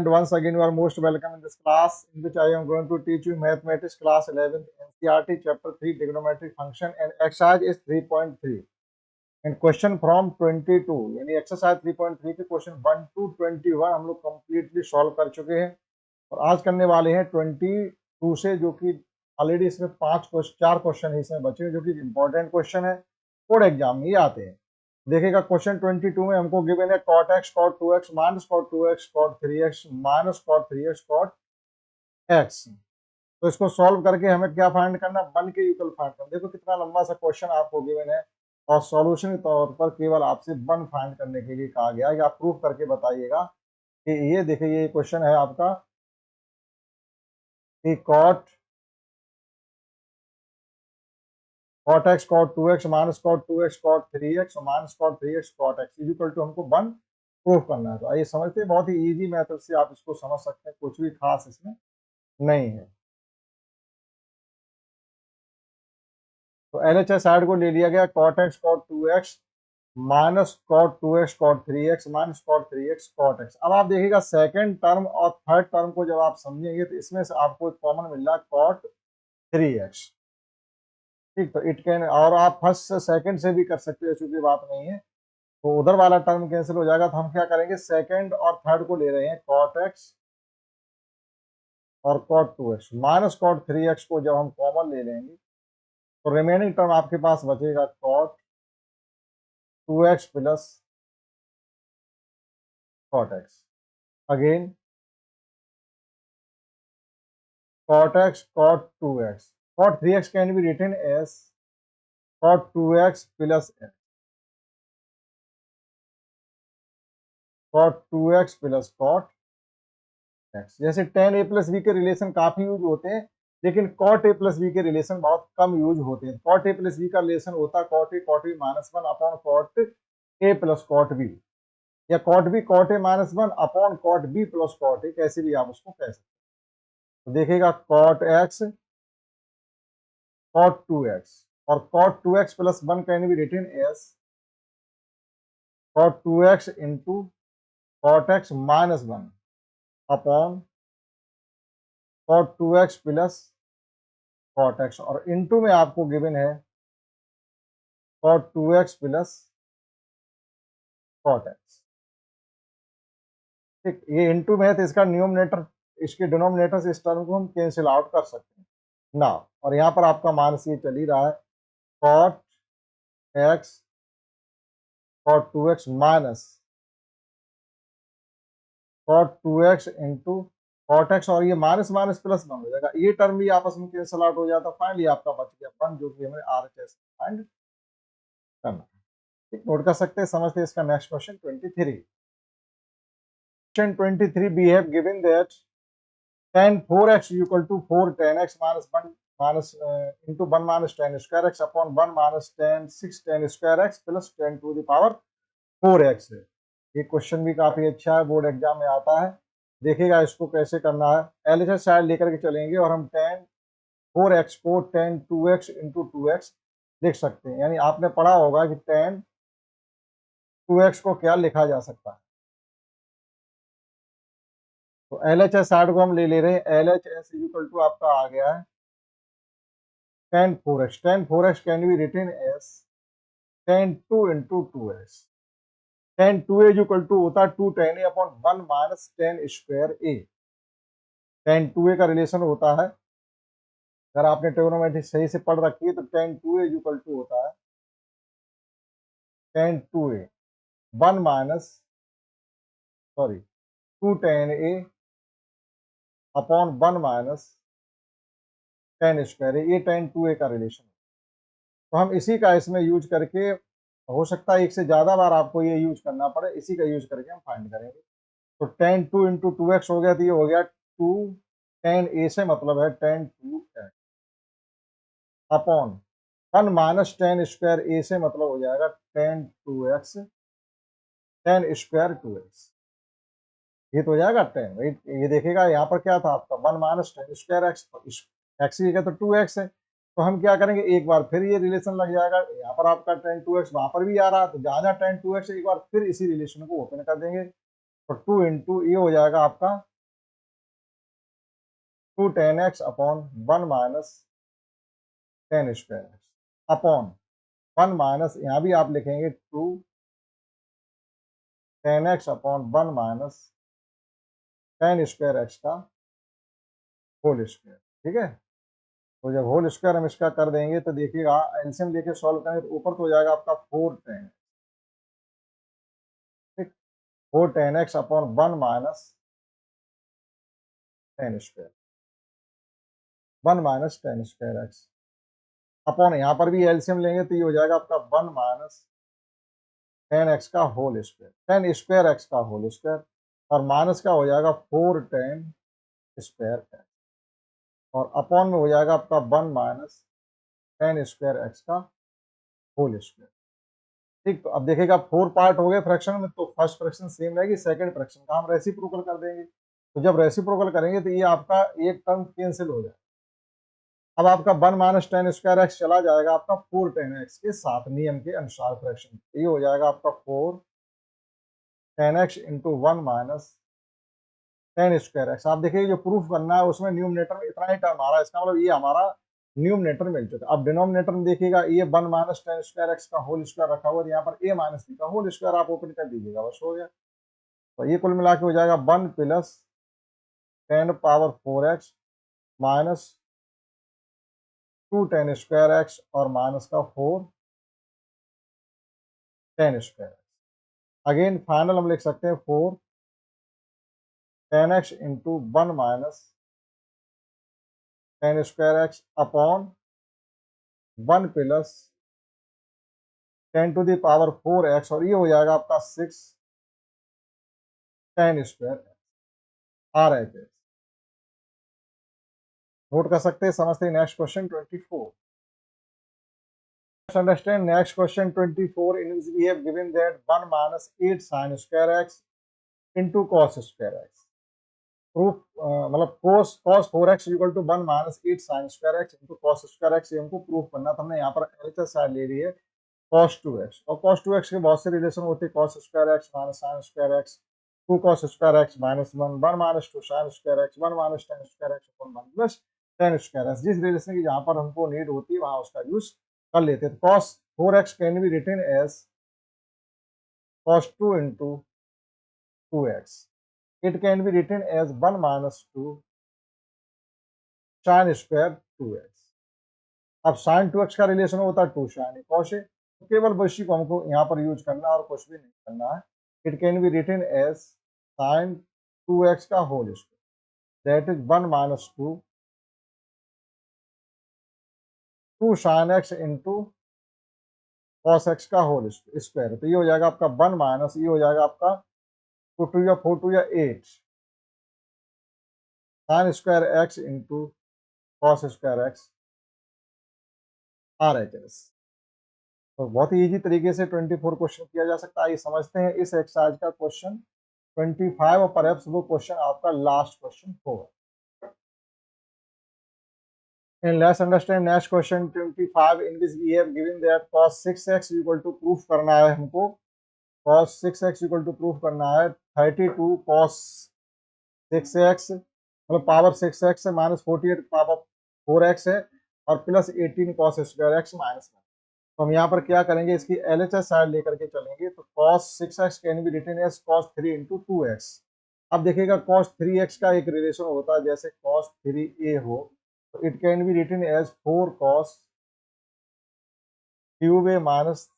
And once again, you are most welcome in this class in which I am going to teach you mathematics class 11th NCERT chapter 3 trigonometric function and exercise is 3.3 and question from 22 यानी exercise 3.3 के question 1 to 21 हम लोग completely solve कर चुके हैं और आज करने वाले हैं 22 से, जो कि ऑलरेडी इसमें 4 क्वेश्चन है इसमें बचे हैं जो कि इंपॉर्टेंट क्वेश्चन है, बोर्ड एग्जाम में ही आते हैं। देखिएगा क्वेश्चन 22 में हमको गिवन है cot x cot 2x minus cot 2x cot 3x minus cot 3x cot x। तो इसको सॉल्व करके हमें क्या फाइंड करना, 1 के इक्वल फाइंड करना। देखो कितना लंबा सा क्वेश्चन आपको गिवन है और सॉल्यूशन के तौर पर केवल आपसे 1 फाइंड करने के लिए कहा गया है कि आप प्रूफ करके बताइएगा कि ये देखिए ये क्वेश्चन है आपका कि cot x cot 2x minus cot 2x cot 3x minus cot 3x cot x equal to हमको 1 प्रूफ करना है। तो आइए समझते हैं, बहुत ही इजी मेथड से आप इसको समझ सकते हैं, कुछ भी खास इसमें नहीं है। तो LHS साइड को ले लिया गया cot x cot 2x minus cot 2x cot 3x minus cot 3x cot x। अब आप देखिएगा सेकंड टर्म और थर्ड टर्म को जब आप समझेंगे तो इसमें से आपको एक कॉमन मिल रहा है cot 3x। ठीक, तो इट कैन, और आप फर्स्ट से सेकंड से भी कर सकते हो, चूंकि बात नहीं है तो उधर वाला टर्म कैंसिल हो जाएगा। तो हम क्या करेंगे, सेकंड और थर्ड को ले रहे हैं cot x और cot 2x minus cot 3x को जब हम कॉमन ले लेंगे तो रिमेनिंग टर्म आपके पास बचेगा cot 2x plus cot x। Again cot x cot 2x cot 3x can be written as cot 2x plus x cot 2x plus cot x। जैसे tan a plus b के relation काफी use होते हैं, लेकिन cot a plus b के relation बहुत कम use होते हैं। cot a प्लस b का रिलेशन होता है cot a cot b minus 1 upon cot a plus cot b, या cot b cot a minus 1 upon cot b plus cot a, कैसे भी आप उसको कह सकते हैं। तो देखिएगा cot x cot 2x और cot 2x plus 1 can be written as cot 2x into cot x minus 1 upon cot 2x plus cot x, और इनटू में आपको गिवन है cot 2x plus cot x। ठीक, ये इनटू में है तो इसका न्यूमरेटर, इसके डिनोमिनेटर से इस टर्म को हम कैंसिल आउट कर सकते हैं ना। और यहाँ पर आपका माइनस ये चल ही रहा है cot x cot 2x minus cot 2x into cot x, और ये माइनस माइनस प्लस 1 हो जाएगा, ये टर्म भी आपस में कैंसिल आउट हो जाता है। फाइनली आपका बच गया 1, जो कि हमें RHS फाइंड करना है। ठीक, नोट कर सकते हैं। समझते हैं इसका next question 23। Question 23, we have given that tan 4x equal to 4 tan x minus 1 minus into 1 minus tan square x upon 1 minus tan 6 tan square x plus 10 to the power 4x है। ये question भी काफी अच्छा है, board exam में आता है। देखिएगा इसको कैसे करना है। LHS साइड लेकर के चलेंगे और हम tan 4x को tan 2x into 2x लिख सकते हैं। यानी आपने पढ़ा होगा कि tan 2x को क्या लिखा जा सकता है। तो LHS साइड को हम ले रहे हैं। LHS इक्वल टू आपका आ गया है tan 4x। tan 4x can be written as tan 2 into 2x। tan 2a equal to होता है 2 tan a upon 1 minus tan square a। tan 2a का रिलेशन होता है, अगर आपने ट्रिग्नोमेट्री सही से पढ़ रखी है तो tan 2a इक्वल टू होता है tan 2a 1 minus 2 tan a upon 1 minus tan square a। ये tan 2a का रिलेशन है। तो हम इसी का इसमें यूज करके, हो सकता है एक से ज्यादा बार आपको ये यूज करना पड़े, इसी का यूज करके हम फाइंड करेंगे। तो tan 2 इंटू 2x हो गया, तो ये हो गया 2 tan a से मतलब है tan 2x upon 1 minus tan square a से मतलब हो जाएगा tan 2x tan square 2x। ये तो हो जाएगा 10, राइट। ये देखिएगा यहाँ पर क्या था आपका 1 minus tan square x, x की जगह तो 2x है, तो हम क्या करेंगे एक बार फिर ये रिलेशन लग जाएगा। यहाँ पर आपका tan 2x वहां पर भी आ रहा है, तो जहां tan 2x एक बार फिर इसी रिलेशन को ओपन कर देंगे। तो 2 इंटू ये हो जाएगा आपका two tan x upon 1 minus tan square x upon 1 minus, यहाँ भी आप लिखेंगे two tan x upon 1 minus tan square x का होल स्क्वायर। ठीक है, तो जब होल स्क्वायर हम इसका कर देंगे तो देखिएगा एलसीएम लेके सॉल्व करेंगे तो ऊपर तो हो जाएगा आपका 410, ठीक, 410x upon 1 minus tan square, 1 minus tan square x upon, यहाँ पर भी एलसीएम लेंगे तो ये हो जाएगा आपका 1 माइनस टेन एक्स का whole square, tan square x का होल स्क्वायर, और माइनस का हो जाएगा 410 स्क्वायर एक्स, और अपॉन में हो जाएगा आपका 1 माइनस टेन स्क्वायर एक्स का होल स्क्वायर। ठीक, तो अब देखिएगा 4 पार्ट हो गए फ्रैक्शन में, तो फर्स्ट फ्रैक्शन सेम रहेगी, सेकंड फ्रैक्शन का हम रेसिप्रोकल कर देंगे। तो जब रेसिप्रोकल करेंगे तो ये आपका एक टर्म कैंसिल हो जाएगा। अब आपका 1 माइनस टेन स्क्वायर एक्स चला जाएगा आपका 410x के साथ नियम के अनुसार फ्रैक्शन, ये हो जाएगा आपका 410x into 1 minus tan square x. आप देखिए जो प्रूफ करना है उसमें न्यूमरेटर में इतना ही टर्म आ रहा है, इसका मतलब ये हमारा न्यूमरेटर मिल चुका है। अब डिनोमिनेटर में देखिएगा ये 1 माइनस टेन स्क्वायर एक्स का होल स्क्वायर रखा हुआ है, यहाँ पर a माइनस बी का होल स्क्वायर आप ओपन कर दीजिएगा, बस हो गया। तो ये कुल मिला के हो जाएगा 1 plus tan power 4x minus two tan square x और माइनस का 4 tan square x. Again final हम लिख सकते हैं 4 tan x into 1 minus tan square x upon 1 plus tan to the power 4x, और ये हो जाएगा आपका 6 tan square R H S. Note कर सकते हैं, समझते हैं। Next question 24, understand next question 24 in which we have given that 1 minus 8 sin square x into cos square x proof, मतलब cos 4x इक्वल टू 1 माइनस 8 sin square x into cos square x, ये हमको proof करना था। हमने यहाँ पर LHS side ले ली है cos 2x, और cos 2x के बहुत से रिलेशन होते हैं, cos square x minus sin square x, 2 cos square x minus 1 minus 2 sin square x, 1 minus tan square x upon 1 plus tan square x। जिस relation की जहाँ पर हमको नीड होती है वहाँ उसका यूज कर लेते हैं। तो cos 4x can be written as cos 2 into 2x, it can be written as 1 minus 2 sin square 2x। अब sin 2x का रिलेशन होता है 2 sin cos a, तो केवल बस को हमको यहाँ पर यूज करना है और कुछ भी नहीं करना है। It can be written as sin 2x का whole square, that is 1 minus 2 sin x into cos x का होल स्क्वायर। तो ये हो जाएगा आपका 1 माइनस, ये हो जाएगा आपका 4 या 8 sin square x into cos square x are H S. तो बहुत ही इजी तरीके से 24 क्वेश्चन किया जा सकता है। आइए समझते हैं इस एक्सरसाइज का क्वेश्चन 25, और परहैप्स वो क्वेश्चन आपका लास्ट क्वेश्चन होगा। And let's understand next question 25 in which we have given that cos 6x equal to proof करना है हमको, cos 6x equal to proof करना है 32 cos 6x मतलब पावर 6x है माइनस 48 पावर 4x है और plus 18 cos square x minus 1। तो हम यहाँ पर क्या करेंगे, इसकी एलएचएस साइड लेकर के चलेंगे। तो cos 6x can be written as cos 3 into 2x। अब देखिएगा cos 3x का एक रिलेशन होता है, जैसे cos 3a हो तो it can be written as 4 cos cube a minus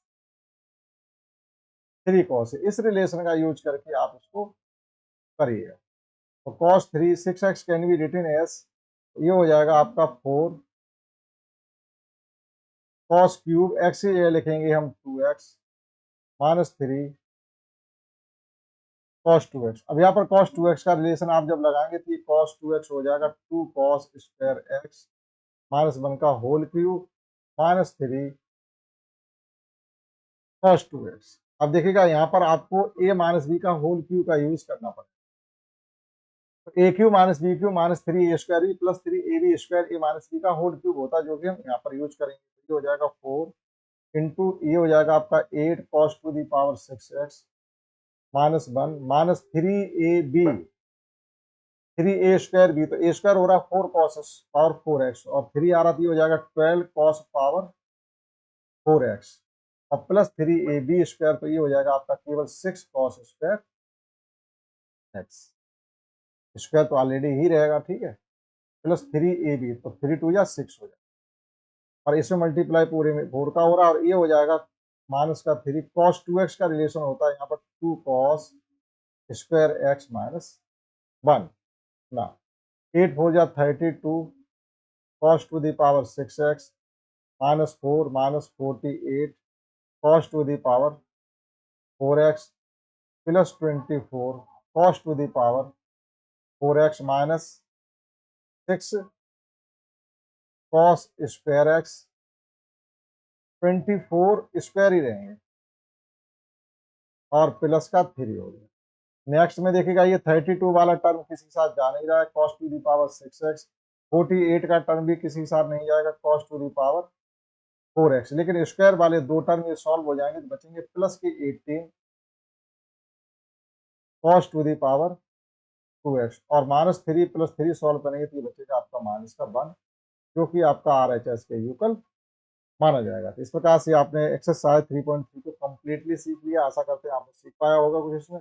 3 cos a। इस रिलेशन का यूज करके आप इसको करिएगा। तो cos 6x can be written as, ये हो जाएगा आपका 4 cos क्यूब x, ये लिखेंगे हम 2x माइनस 3 cos 2x। अब यहाँ पर cos 2x का रिलेशन आप जब लगाएंगे तो ये cos 2x हो जाएगा 2 cos स्क्वायर x माइनस 1 का whole cube minus 3 cos 2x। अब देखिएगा यहाँ पर आपको a माइनस बी का होल क्यूब का यूज करना पड़ेगा। तो a cube minus b cube minus 3 a square b plus 3 a b square a minus b का होल क्यूब होता है, जो कि हम यहाँ पर यूज करेंगे। ये हो जाएगा 4 इंटू ये हो जाएगा आपका 8 cos to the power 6x minus 1 minus 3 a b 3a square भी, तो a स्क्वायर हो रहा है 4 cos पावर 4x और 3 आ रहा तो ये हो जाएगा 12 cos पावर 4x और प्लस 3ab स्क्वायर, तो ये हो जाएगा आपका केवल 6 cos स्क्वायर x। स्क्वायर तो ऑलरेडी ही रहेगा, ठीक है, प्लस 3ab, तो 3 2 या 6 हो जाएगा और इसमें मल्टीप्लाई पूरे में 4 का हो रहा है और ये हो जाएगा माइनस का 3 cos 2x का रिलेशन होता है यहाँ पर 2 cos स्क्वायर x माइनस 1 ना 8 4 जा 32 cos to the power 6x minus 4 minus 48 cos to the power 4x plus 24 cos to the power 4x minus 6 cos square x 24 square ही रहेंगे और प्लस का 3 हो गया। नेक्स्ट में देखिएगा ये 32 वाला टर्म किसी के साथ जा नहीं रहा है, cos to the power 6x। 48 का टर्म भी किसी के साथ नहीं जाएगा, cos to the power 4x। लेकिन स्क्वायर वाले दो टर्म ये सॉल्व हो जाएंगे तो बचेंगे प्लस के 18 cos to the power 2x और माइनस 3 प्लस 3 सॉल्व करेंगे तो ये बचेगा आपका माइनस का 1, जो कि आपका RHS के यूकल माना जाएगा। तो इस प्रकार से आपने एक्सरसाइज 3.3 को कंप्लीटली सीख लिया। आशा करते हैं आपने सीख पाया होगा कुछ इसमें।